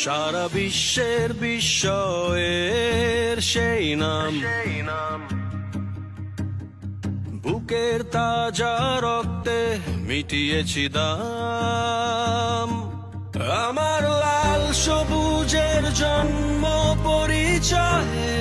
সারা বিশ্বের বিস্ময়ের সেই নাম, বুকের তাজা রক্তে মিটিয়েছি দাম। আমার লাল সবুজের জন্ম পরিচয়ে